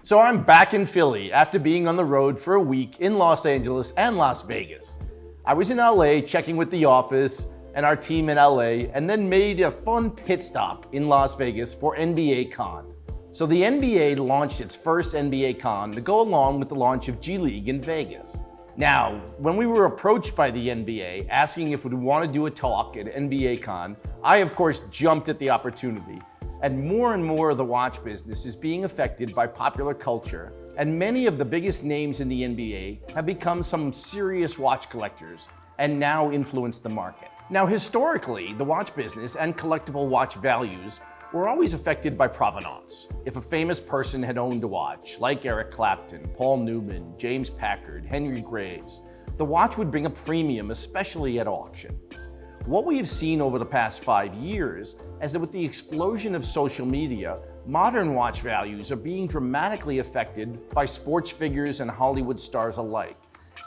So I'm back in Philly after being on the road for a week in Los Angeles and Las Vegas. I was in LA checking with the office and our team in LA, and then made a fun pit stop in Las Vegas for NBA Con. So the NBA launched its first NBA Con to go along with the launch of G League in Vegas. Now, when we were approached by the NBA asking if we'd want to do a talk at NBA Con, I of course jumped at the opportunity. And more of the watch business is being affected by popular culture, and many of the biggest names in the NBA have become some serious watch collectors and now influence the market. Now, historically, the watch business and collectible watch values were always affected by provenance. If a famous person had owned a watch, like Eric Clapton, Paul Newman, James Packard, Henry Graves, the watch would bring a premium, especially at auction. What we have seen over the past 5 years is that with the explosion of social media, modern watch values are being dramatically affected by sports figures and Hollywood stars alike.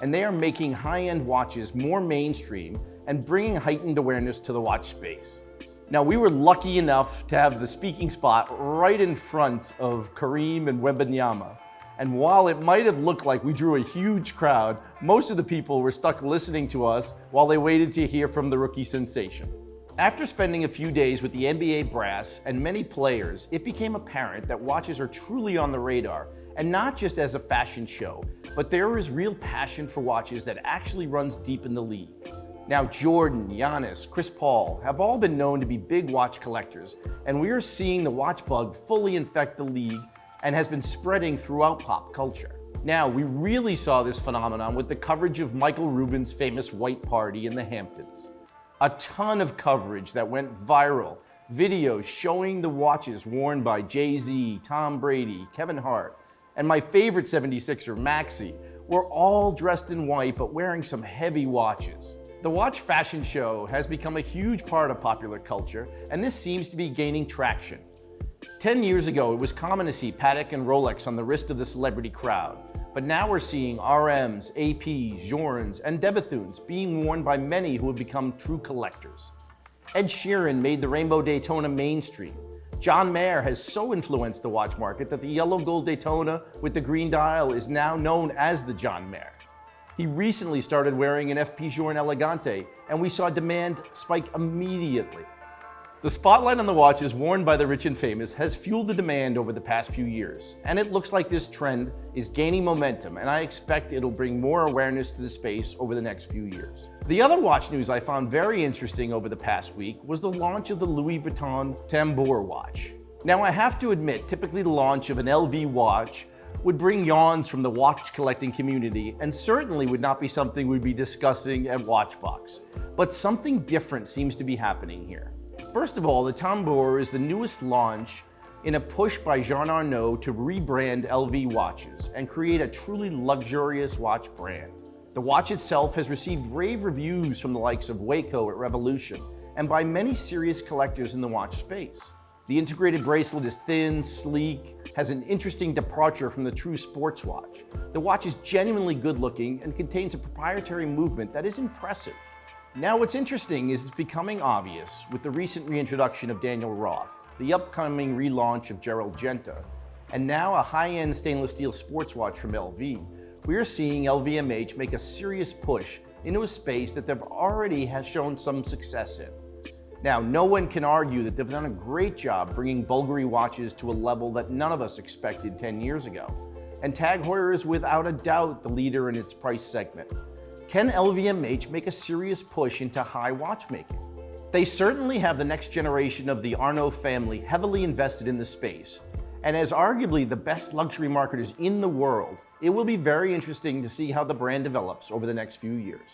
And they are making high-end watches more mainstream and bringing heightened awareness to the watch space. Now, we were lucky enough to have the speaking spot right in front of Kareem and Wembanyama. And while it might have looked like we drew a huge crowd, most of the people were stuck listening to us while they waited to hear from the rookie sensation. After spending a few days with the NBA brass and many players, it became apparent that watches are truly on the radar, and not just as a fashion show, but there is real passion for watches that actually runs deep in the league. Now, Jordan, Giannis, Chris Paul have all been known to be big watch collectors, and we are seeing the watch bug fully infect the league and has been spreading throughout pop culture. Now, we really saw this phenomenon with the coverage of Michael Rubin's famous White Party in the Hamptons. A ton of coverage that went viral, videos showing the watches worn by Jay-Z, Tom Brady, Kevin Hart, and my favorite 76er, Maxey, were all dressed in white but wearing some heavy watches. The watch fashion show has become a huge part of popular culture, and this seems to be gaining traction. 10 years ago, it was common to see Patek and Rolex on the wrist of the celebrity crowd, but now we're seeing RMs, APs, Journes, and de Bethunes being worn by many who have become true collectors. Ed Sheeran made the Rainbow Daytona mainstream. John Mayer has so influenced the watch market that the yellow gold Daytona with the green dial is now known as the John Mayer. He recently started wearing an FP Journe Elegante, and we saw demand spike immediately. The spotlight on the watches worn by the rich and famous has fueled the demand over the past few years, and it looks like this trend is gaining momentum, and I expect it'll bring more awareness to the space over the next few years. The other watch news I found very interesting over the past week was the launch of the Louis Vuitton Tambour watch. Now, I have to admit, typically the launch of an LV watch would bring yawns from the watch collecting community, and certainly would not be something we'd be discussing at WatchBox. But something different seems to be happening here. First of all, the Tambour is the newest launch in a push by Jean Arnault to rebrand LV watches and create a truly luxurious watch brand. The watch itself has received rave reviews from the likes of Waco at Revolution and by many serious collectors in the watch space. The integrated bracelet is thin, sleek, has an interesting departure from the true sports watch. The watch is genuinely good looking and contains a proprietary movement that is impressive. Now, what's interesting is it's becoming obvious with the recent reintroduction of Daniel Roth, the upcoming relaunch of Gerald Genta, and now a high-end stainless steel sports watch from LV. We are seeing LVMH make a serious push into a space that they've already shown some success in. Now, no one can argue that they've done a great job bringing Bulgari watches to a level that none of us expected 10 years ago. And TAG Heuer is without a doubt the leader in its price segment. Can LVMH make a serious push into high watchmaking? They certainly have the next generation of the Arnault family heavily invested in the space. And as arguably the best luxury marketers in the world, it will be very interesting to see how the brand develops over the next few years.